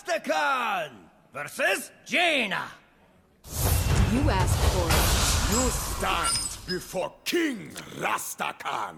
Rastakhan versus Jaina. You asked for it. You stand before King Rastakhan.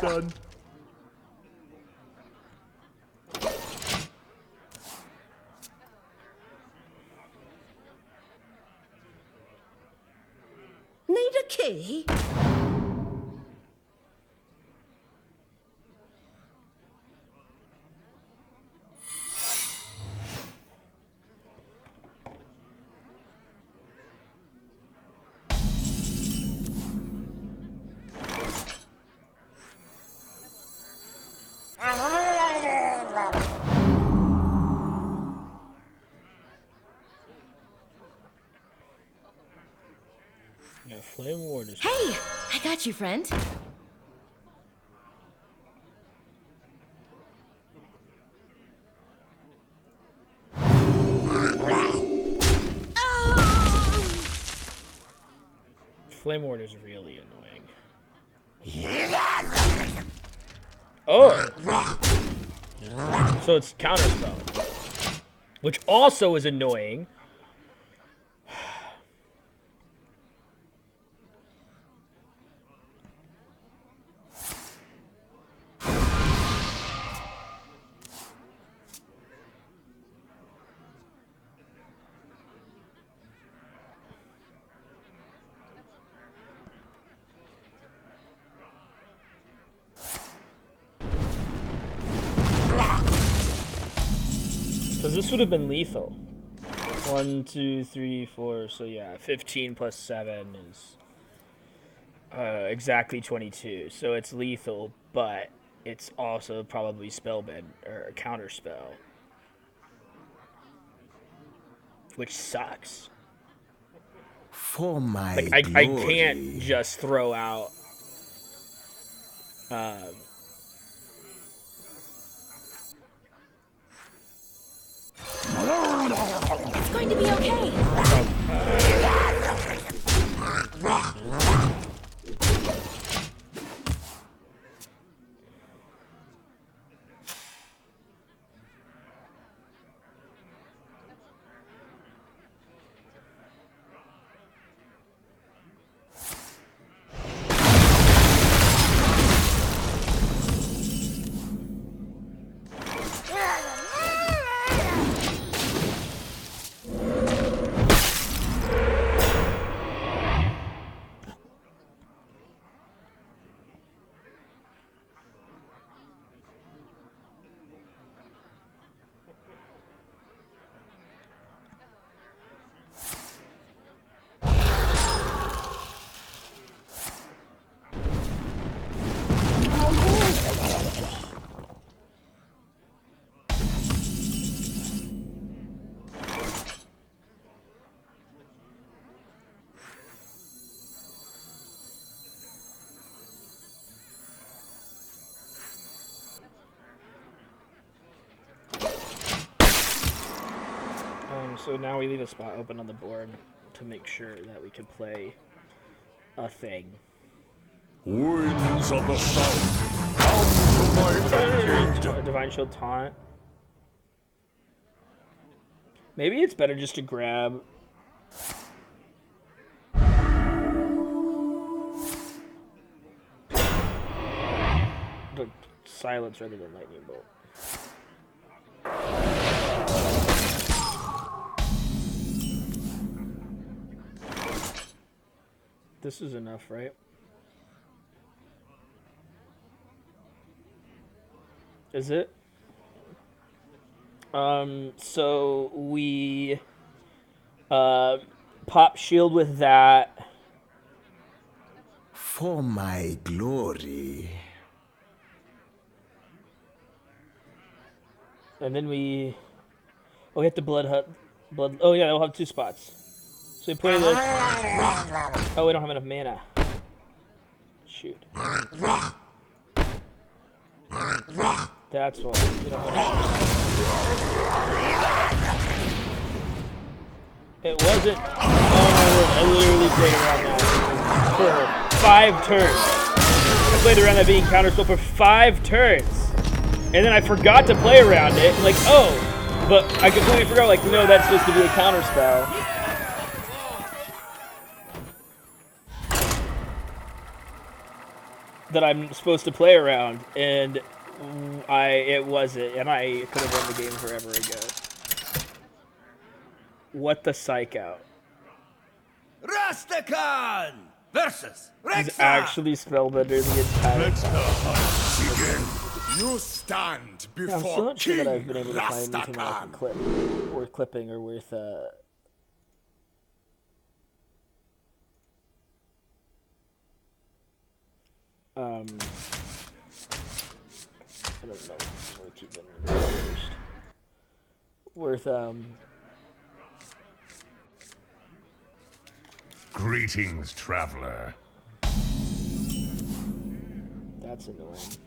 Done. Need a key? Yeah, flame warders. Hey, I got you, friend. Flame warders are really annoying. Oh! So it's counterspell. Which also is annoying. Because this would have been lethal. 1, 2, 3, 4. So yeah, 15 plus 7 is exactly 22. So it's lethal, but it's also probably spellbend or counterspell, which sucks. For my Like I glory. can't just throw out. It's going to be okay. So now we leave a spot open on the board to make sure that we can play a thing. Winds of the south, come to my aid. Divine Shield Taunt. Maybe it's better just to grab... the silence rather than lightning bolt. This is enough, right? Is it? So we pop shield with that. For my glory. And then we hit the blood hut. Oh yeah, we'll have 2 spots. So we play this. Oh, we don't have enough mana. Shoot. That's why we don't have enough. It wasn't. Oh, I literally played around that for 5 turns. I played around that being counterspell for 5 turns. And then I forgot to play around it. Like, oh, but I completely forgot, like, no, that's supposed to be a counterspell. That I'm supposed to play around, and it wasn't, and I could have won the game forever ago. What the psych out? Rastakhan versus He's Rexxar. actually spellbender the entire time. You stand Yeah, I'm still before not sure King that I've been able to find anything that I can Rastakhan. clip, worth clipping, or worth I don't know. We're keeping it first. Worth Greetings, traveler. That's annoying.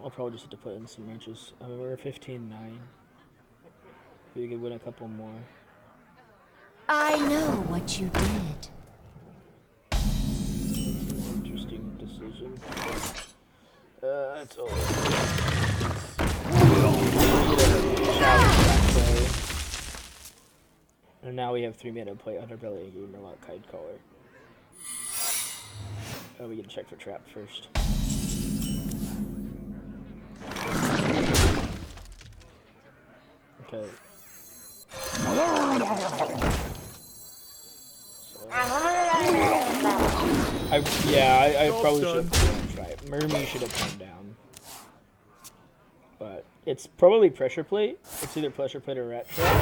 I'll probably just have to put in some wrenches. I mean, we're 15-9. We could win a couple more. I know what you did. Interesting decision. That's all. And now we have 3 mana to play Underbelly and give Murloc Caller. Oh, we can check for trap first. Okay. I probably should have tried. Mermy should have come down. But it's probably pressure plate. It's either pressure plate or rat trap.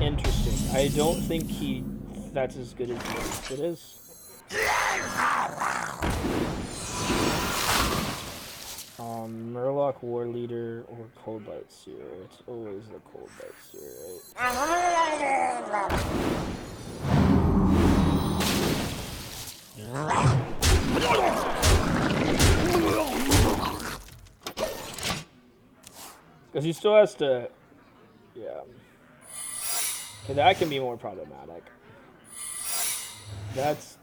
Interesting. I don't think that's as good as he thinks it is. Murloc War Leader or Cold Light Seer. It's always the Cold Light Seer, right? Because he still has to... Yeah. Okay, that can be more problematic. That's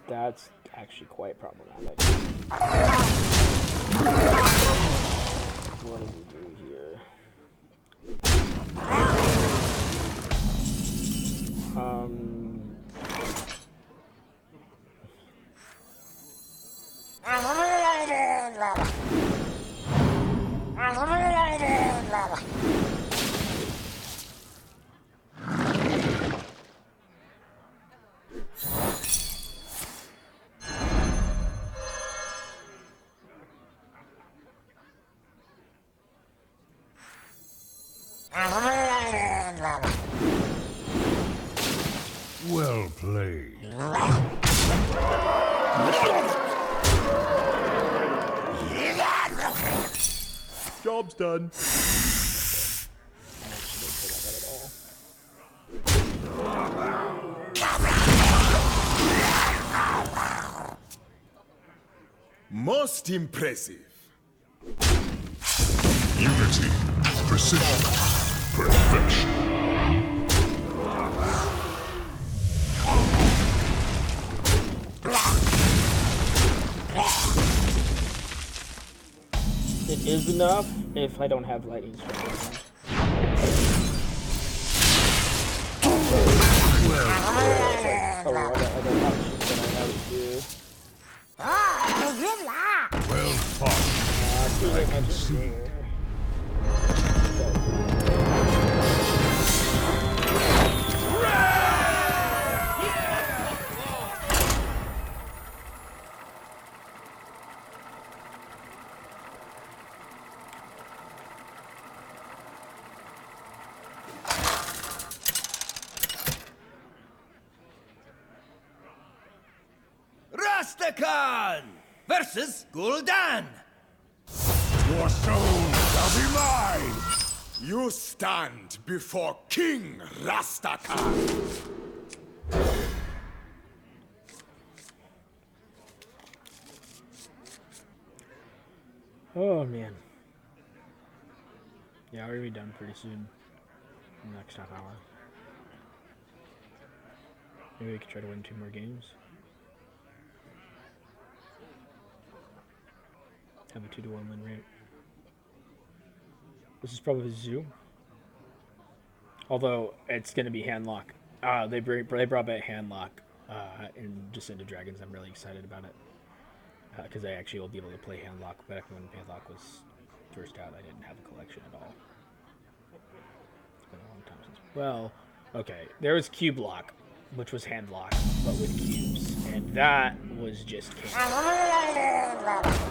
actually quite problematic. What do we do here? Well played. Job's done. Most impressive. Unity. Precision. Perfection. It is enough if I don't have lightning strike. Oh, other options that I have to do. Well fought. I can see. Rastakan versus Gul'dan. Your soul shall be mine. You stand before King Rastakan. Oh man. Yeah, we're gonna be done pretty soon. Next half hour. Maybe we could try to win 2 more games. Have a 2-to-1 win rate. This is probably Zoo. Although it's gonna be handlock. They brought back handlock in Descent of Dragons. I'm really excited about it because I actually will be able to play handlock. Back when handlock was first out, I didn't have a collection at all. It's been a long time since. Well, okay, there was cube lock, which was handlock, but with cubes, and that was just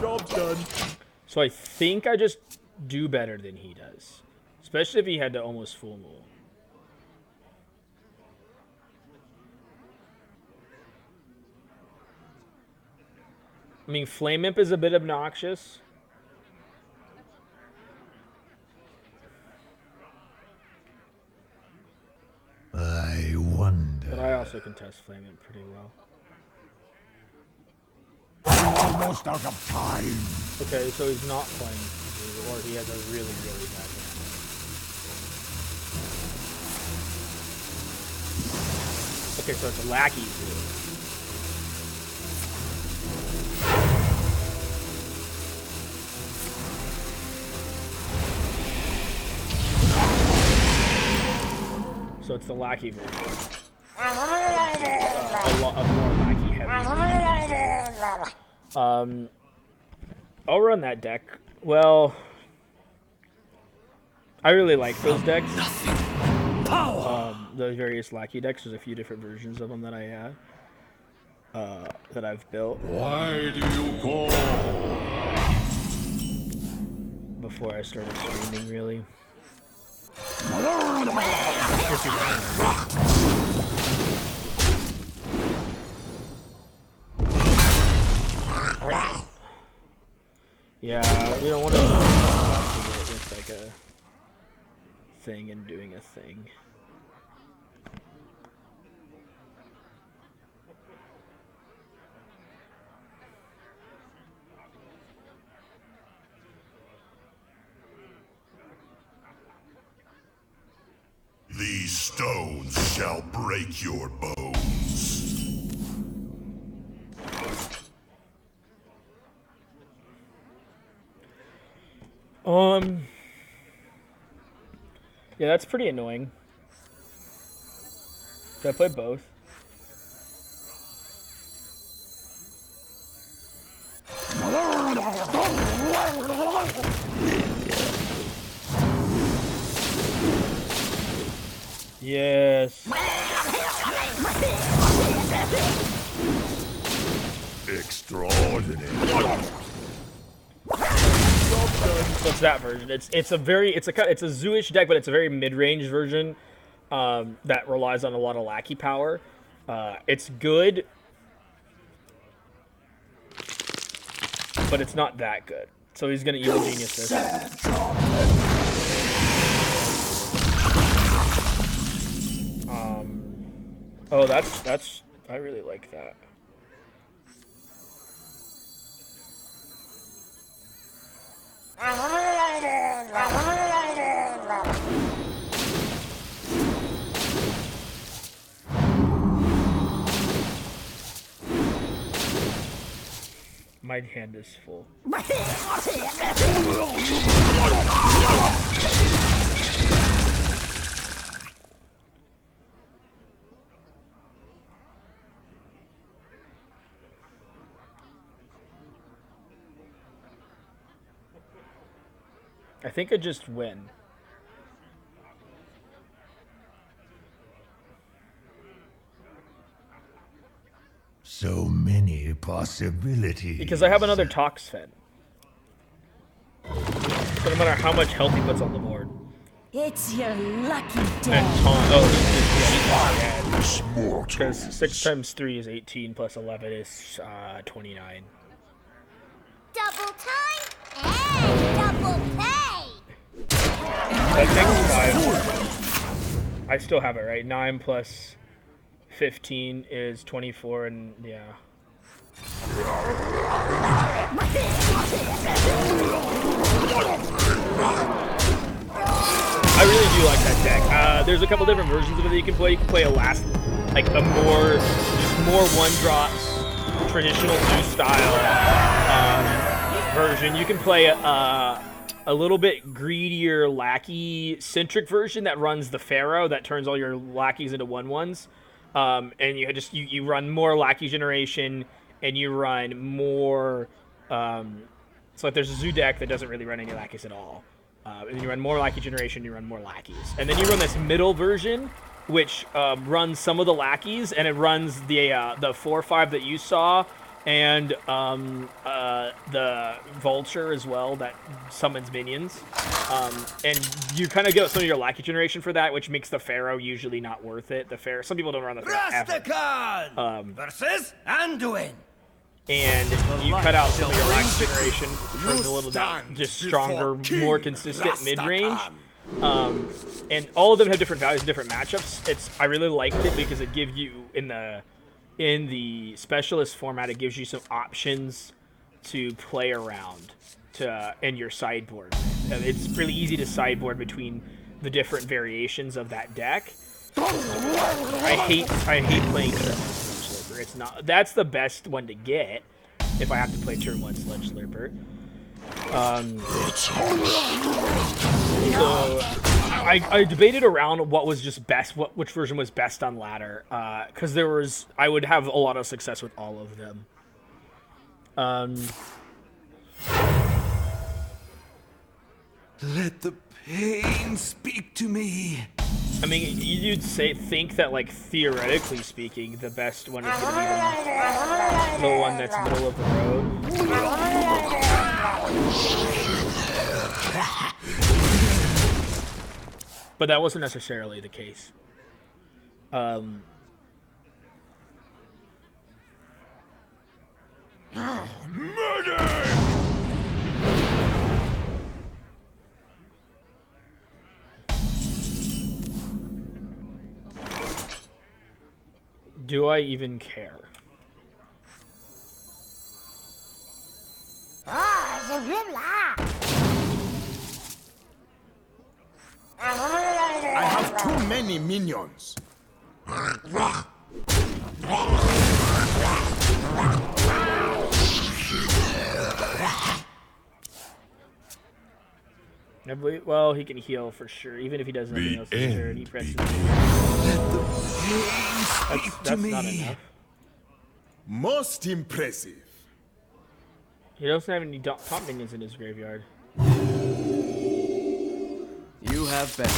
Job done. So I think I just do better than he does, especially if he had to almost full move. I mean, Flame Imp is a bit obnoxious. I wonder. But I also can test Flame Imp pretty well. Almost out of time. Okay, so he's not playing Zoo, or he has a really, really bad hand. Okay, so it's a lackey Zoo. So it's the lackey version. A more lackey heavy version. I'll run that deck. Well, I really like those decks. Those various lackey decks. There's a few different versions of them that I have. That I've built. Why do you call? Before I started streaming, really. Yeah, we don't want to it's like a thing and doing a thing. These stones shall break your bones. Yeah, that's pretty annoying. Should I play both? Yes. Extraordinary. So it's that version. It's a zoo-ish deck, but it's a very mid-range version that relies on a lot of lackey power. It's good, but it's not that good. So he's gonna evil genius this. Oh, that's I really like that. My hand is full. I think I just win. So many possibilities. Because I have another Toxfen. So no matter how much health he puts on the board. It's your lucky And day. Because 6 times 3 is 18 plus 11 is 29. Double time and double pay. That takes 5. I still have it, right? 9 plus 15 is 24, and yeah. I really do like that deck. There's a couple different versions of it that you can play. You can play a more one drops, traditional Zeus style version. You can play a little bit greedier lackey centric version that runs the Pharaoh that turns all your lackeys into 1/1s. And you run more lackey generation, and you run more. So like there's a Zoo deck that doesn't really run any lackeys at all. And then you run more lackey generation, you run more lackeys. And then you run this middle version, which runs some of the lackeys, and it runs the 4/5 that you saw, and the Vulture as well that summons minions. And you kind of get some of your lackey generation for that, which makes the Pharaoh usually not worth it. The Pharaoh, some people don't run the Pharaoh ever. Rastakhan versus Anduin. And you cut out some of your lackey generation for a little bit just stronger, more consistent mid-range. And all of them have different values and different matchups. I really liked it because it gives you in the specialist format, it gives you some options to play around in your sideboard. It's really easy to sideboard between the different variations of that deck. I hate playing turn 1 Sludge Slurper. It's not. That's the best one to get if I have to play turn 1 Sludge Slurper. So I debated around what was just best, which version was best on ladder, because I would have a lot of success with all of them. Let the pain speak to me. I mean, you'd think that, like, theoretically speaking, the best one is going to be the one that's middle of the road. But that wasn't necessarily the case. Murder! Do I even care? I have too many minions. Well, he can heal for sure, even if he does nothing else in his turn. He presses. That's not enough. Most impressive. He doesn't have any top minions in his graveyard. You have been.